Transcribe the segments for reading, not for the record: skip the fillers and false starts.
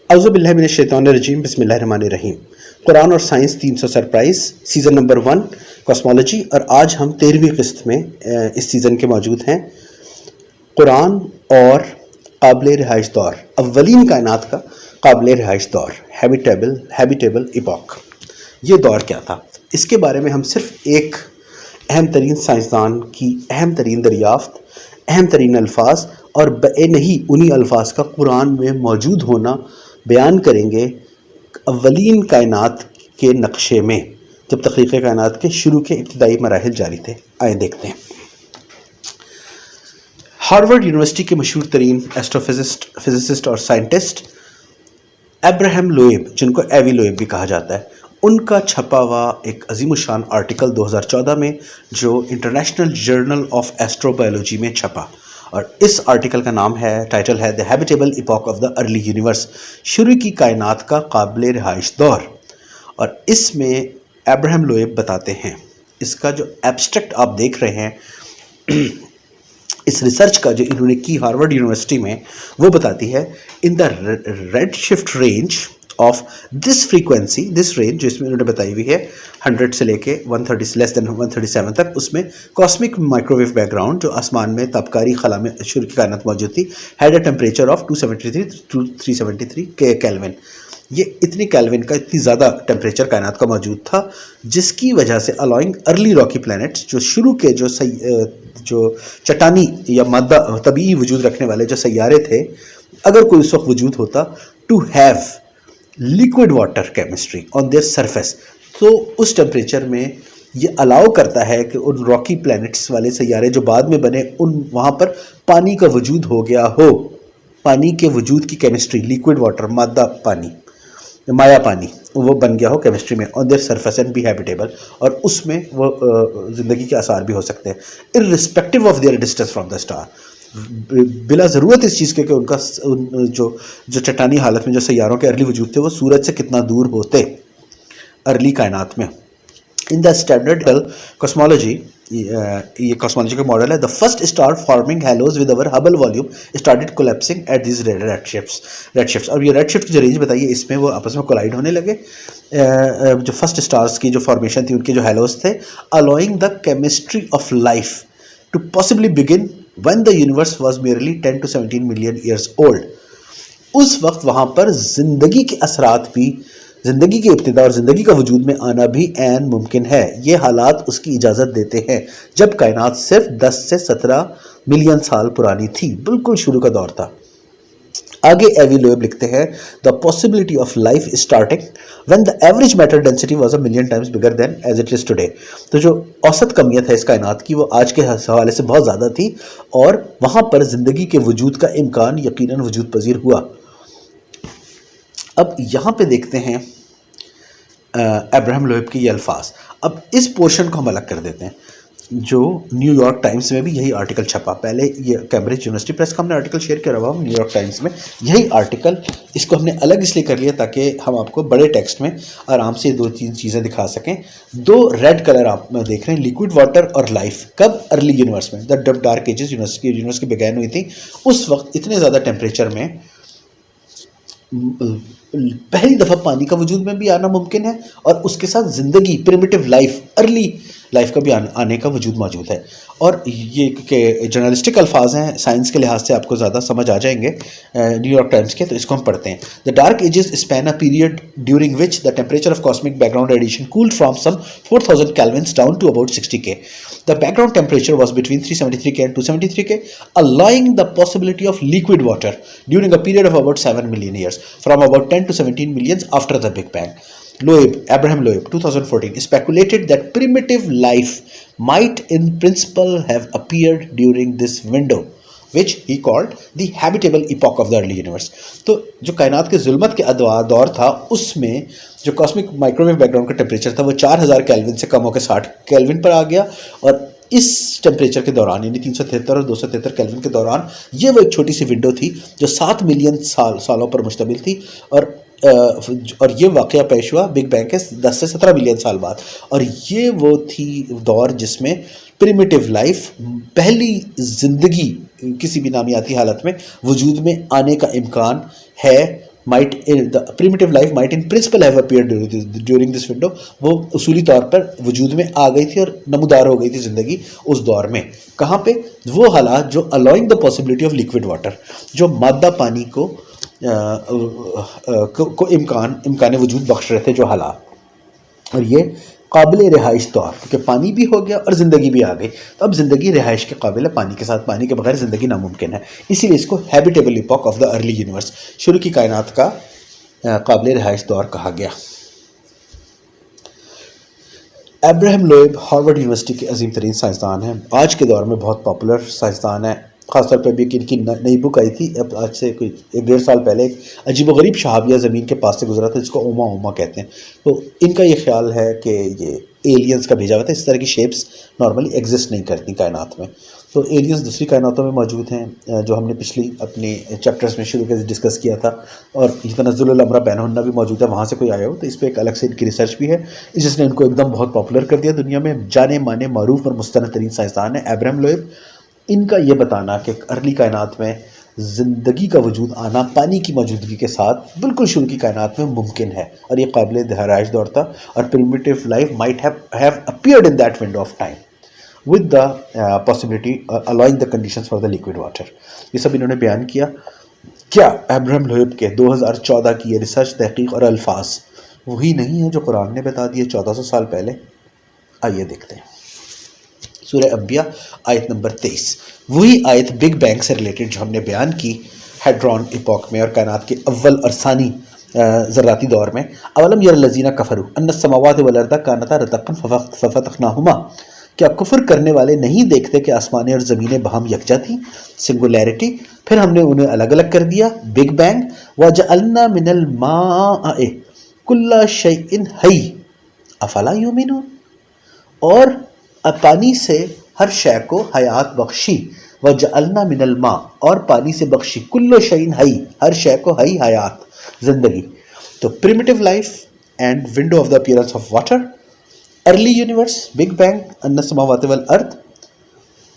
اعوذ باللہ من الشیطان الرجیم، بسم اللہ الرحمن الرحیم۔ قرآن اور science 300 surprise season number 1 cosmology, اور آج ہم 13ویں قسط میں اس سیزن کے موجود ہیں۔ قرآن اور قابل رہائش دور، اولین کائنات کا قابل رہائش دور، ہیبیٹیبل ایپوک۔ یہ دور کیا تھا؟ اس کے بارے میں ہم صرف ایک اہم ترین سائنسدان کی اہم ترین دریافت، اہم ترین الفاظ اور نہیں انہی الفاظ کا قرآن میں موجود ہونا بیان کریں گے اولین کائنات کے نقشے میں، جب تخلیق کائنات کے شروع کے ابتدائی مراحل جاری تھے۔ آئیں دیکھتے ہیں۔ ہارورڈ یونیورسٹی کے مشہور ترین فزسسٹ اور سائنٹسٹ ابراہم لوئب، جن کو ایوی لوئب بھی کہا جاتا ہے، ان کا چھپا ہوا ایک عظیم الشان آرٹیکل 2014 میں جو international journal of astro biology میں چھپا، اور اس آرٹیکل کا ٹائٹل ہے the habitable epoch of the early universe, شروع کی کائنات کا قابل رہائش دور۔ اور اس میں ابراہم لوئب بتاتے ہیں، اس کا جو ایبسٹریکٹ آپ دیکھ رہے ہیں اس ریسرچ کا جو انہوں نے کی ہارورڈ یونیورسٹی میں، وہ بتاتی ہے in the red shift range of this frequency, this range جو اس میں انہوں نے بتائی ہوئی ہے 100 سے لے کے 130 لیس دین 137 تک، اس میں کاسمک مائکروویو بیک گراؤنڈ جو آسمان میں تابکاری خلا میں شروع کی کائنات موجود تھی، had a temperature of 273 to 373 kelvin. یہ اتنی کیلوین کا اتنی زیادہ ٹیمپریچر کائنات کا موجود تھا، جس کی وجہ سے الائنگ ارلی راکی پلانٹس، جو شروع کے جو چٹانی یا مادہ طبیعی وجود رکھنے والے جو سیارے تھے، اگر کوئی اس وقت وجود ہوتا، to have liquid water chemistry on their surface, تو اس ٹیمپریچر میں یہ الاؤ کرتا ہے کہ ان راکی پلانٹس والے سیارے جو بعد میں بنے، وہاں پر پانی کا وجود ہو گیا ہو، پانی کے وجود کی کیمسٹری، لیکوڈ واٹر، مادہ پانی، مایا پانی، وہ بن گیا ہو کیمسٹری میں on their surface and be habitable, اور اس میں وہ زندگی کے آثار بھی ہو سکتے ہیں irrespective of their distance from the star, بلا ضرورت اس چیز کے کہ ان کا جو چٹانی حالت میں جو سیاروں کے ارلی وجود تھے وہ سورج سے کتنا دور ہوتے ارلی کائنات میں۔ ان دا اسٹینڈرڈ کاسمولوجی، یہ کاسمولوجی کا ماڈل ہے، the first star forming halos with over Hubble volume started collapsing at these red shifts, اور یہ ریڈ شفٹ کی جو رینج بتائیے، اس میں وہ آپس میں کولائڈ ہونے لگے۔ جو فرسٹ اسٹارز کی جو فارمیشن تھی، ان کے جو ہیلوز تھے، allowing the chemistry of life to possibly begin when the universe was merely 10 to 17 million years old۔ اس وقت وہاں پر زندگی کے اثرات بھی، زندگی کی ابتدا اور زندگی کا وجود میں آنا بھی عین ممکن ہے۔ یہ حالات اس کی اجازت دیتے ہیں جب کائنات صرف 10 سے 17 ملین سال پرانی تھی، بالکل شروع کا دور تھا۔ آگے ایوی لوئب لکھتے ہیں the possibility of life is starting when the average matter density was a million times bigger than as it is today۔ تو جو اوسط کمیت ہے اس کائنات کی، وہ آج کے حوالے سے بہت زیادہ تھی، اور وہاں پر زندگی کے وجود کا امکان یقیناً وجود پذیر ہوا۔ اب یہاں پہ دیکھتے ہیں ابراہم لوئب کے یہ الفاظ۔ اب اس پورشن کو ہم الگ کر دیتے ہیں، جو نیو یارک ٹائمز میں بھی یہی آرٹیکل چھپا۔ پہلے یہ کیمبرج یونیورسٹی پریس کا ہم نے آرٹیکل شیئر کیا رہا ہوں، نیو یارک ٹائمز میں یہی آرٹیکل، اس کو ہم نے الگ اس لیے کر لیا تاکہ ہم آپ کو بڑے ٹیکسٹ میں آرام سے 2-3 چیزیں دکھا سکیں۔ 2 ریڈ کلر آپ دیکھ رہے ہیں، لیکوڈ واٹر اور لائف، کب؟ ارلی یونیورس میں، جب ڈارک ایجز یونیورس کی بگین ہوئی تھی، اس وقت اتنے زیادہ ٹیمپریچر میں پہلی دفعہ پانی کا وجود میں بھی آنا ممکن ہے، اور اس کے ساتھ زندگی، پریمیٹیو لائف، ارلی لائف کا بھی آنے کا وجود موجود ہے۔ اور یہ کہ جرنلسٹک الفاظ ہیں، سائنس کے لحاظ سے آپ کو زیادہ سمجھ آ جائیں گے نیو یارک ٹائمز کے، تو اس کو ہم پڑھتے ہیں۔ The dark ages span a period during which the temperature of cosmic background radiation cooled from some 4000 kelvins down to about 60 K۔ The background temperature was between 373 K and 273 K, allowing the possibility of liquid water during a period of about 7 million years, from about 10 to 17 millions after the Big Bang۔ Abraham Loeb, 2014, speculated that primitive life might in principle have appeared during this window, which he called the habitable epoch of the early universe۔ تو جو کائنات کے ظلمت کے دور تھا، اس میں جو کاسمک مائکروویو بیک گراؤنڈ کا ٹیمپریچر تھا، وہ 4000 کیلوین سے کم ہو کے 60 کیلوین پر آ گیا، اور اس ٹیمپریچر کے دوران، یعنی 373 اور 273 کیلوین کے دوران، یہ وہ ایک چھوٹی سی ونڈو تھی جو 7 ملین سالوں پر مشتمل تھی، اور یہ واقعہ پیش ہوا بگ بینگ کے 10 سے 17 ملین سال بعد۔ اور یہ وہ تھی دور جس میں پریمیٹیو لائف، پہلی زندگی کسی بھی نامیاتی حالت میں وجود میں آنے کا امکان ہے، might the primitive life might in principle have appeared during this window. وہ اصولی طور پر وجود میں آ گئی تھی اور نمودار ہو گئی تھی زندگی اس دور میں. کہاں پہ؟ وہ حالات جو allowing the possibility of liquid water, جو مادہ پانی کو امکان وجود بخش رہے تھے جو حالات. اور یہ قابل رہائش طور، کیونکہ پانی بھی ہو گیا اور زندگی بھی آ گئی، تو اب زندگی رہائش کے قابل ہے. پانی کے ساتھ، پانی کے بغیر زندگی ناممکن ہے. اسی لیے اس کو habitable epoch of the early universe, شروع کی کائنات کا قابل رہائش دور کہا گیا. ابراہیم لوئب ہارورڈ یونیورسٹی کے عظیم ترین سائنسدان ہیں، آج کے دور میں بہت پاپولر سائنسدان ہیں. خاص طور پہ بھی ان کی نئی بک آئی تھی اب آج سے کوئی 1.5 سال پہلے، ایک عجیب و غریب شہابیہ زمین کے پاس سے گزرا تھا جس کو اوما کہتے ہیں. تو ان کا یہ خیال ہے کہ یہ ایلینز کا بھیجا ہوا تھا. اس طرح کی شیپس نارملی ایگزسٹ نہیں کرتی کائنات میں. تو ایلینز دوسری کائناتوں میں موجود ہیں جو ہم نے پچھلی اپنی چیپٹرز میں شروع کے ڈسکس کیا تھا. اور یہ تنزل الامر بینہن بھی موجود ہے، وہاں سے کوئی آیا ہو تو اس پہ ایک الگ سے ان کی ریسرچ بھی ہے جس نے ان کو ایک دم بہت پاپولر کر دیا. دنیا میں جانے مانے معروف اور مستند ترین سائنسدان ہیں ابراہیم لوئب. ان کا یہ بتانا کہ ارلی کائنات میں زندگی کا وجود آنا پانی کی موجودگی کے ساتھ بالکل شروع کی کائنات میں ممکن ہے، اور یہ قابل رہائش دور تھا. اور primitive life might have appeared in that window of time with the possibility allowing the conditions for the liquid water. یہ سب انہوں نے بیان کیا. کیا ابراہیم لوئب کے 2014 کی یہ ریسرچ، تحقیق اور الفاظ وہی نہیں ہیں جو قرآن نے بتا دیے 1400 سال پہلے؟ آئیے دیکھتے ہیں. سورہ انبیاء آیت نمبر 23، وہی آیت بگ بینگ سے ریلیٹڈ جو ہم نے بیان کی ہیڈرون ایپوک میں اور کائنات کے اول اور ثانی ذراتی دور میں. اولم یر الذین کفروا ان السماوات والارض کانتا رتقا ففتقناہما، کیا کفر کرنے والے نہیں دیکھتے کہ آسمانیں اور زمینیں باہم یکجا تھیں، سنگولیرٹی، پھر ہم نے انہیں الگ الگ کر دیا، بگ بینگ. وجعلنا من الماء کل شیء حی افلا یؤمنون، اور پانی سے ہر شے کو حیات بخشی. وجعلنا من الماء، اور پانی سے بخشی، کل شیء حی، ہر شے کو حی، حیات، زندگی. تو primitive life and window of the appearance of water, early universe, big bang, ان السماوات والارض،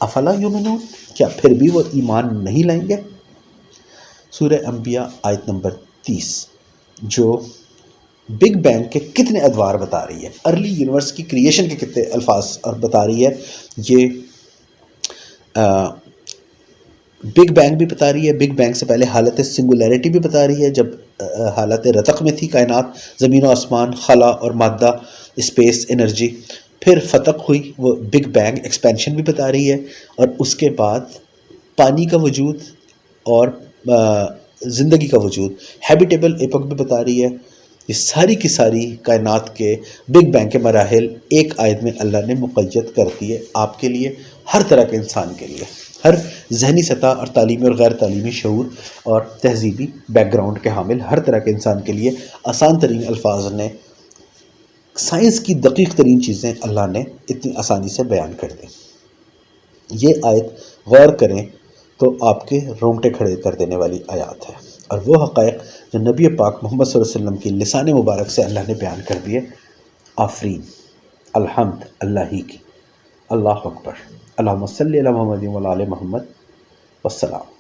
افلا یؤمنون، کیا پھر بھی وہ ایمان نہیں لائیں گے؟ سورہ انبیاء آیت نمبر 30 جو بگ بینگ کے کتنے ادوار بتا رہی ہے، ارلی یونیورس کی کریشن کے کتنے الفاظ اور بتا رہی ہے. یہ بگ بینگ بھی بتا رہی ہے، بگ بینگ سے پہلے حالت سنگولیرٹی بھی بتا رہی ہے جب حالت رتق میں تھی کائنات، زمین و آسمان، خلا اور مادہ، اسپیس، انرجی. پھر فتق ہوئی، وہ بگ بینگ ایکسپینشن بھی بتا رہی ہے. اور اس کے بعد پانی کا وجود اور زندگی کا وجود، ہیبیٹیبل ایپک بھی بتا رہی ہے. یہ ساری کی ساری کائنات کے بگ بینگ کے مراحل ایک آیت میں اللہ نے مقید کر دیے آپ کے لیے، ہر طرح کے انسان کے لیے، ہر ذہنی سطح اور تعلیمی اور غیر تعلیمی شعور اور تہذیبی بیک گراؤنڈ کے حامل ہر طرح کے انسان کے لیے آسان ترین الفاظ نے سائنس کی دقیق ترین چیزیں اللہ نے اتنی آسانی سے بیان کر دیں. یہ آیت غور کریں تو آپ کے رونگٹے کھڑے کر دینے والی آیات ہے، اور وہ حقائق جو نبی پاک محمد صلی اللہ علیہ وسلم کی لسان مبارک سے اللہ نے بیان کر دیے. آفرین، الحمد اللہ ہی کی. اللہ اکبر. اللہم صلی علی محمد و علی محمد. والسلام.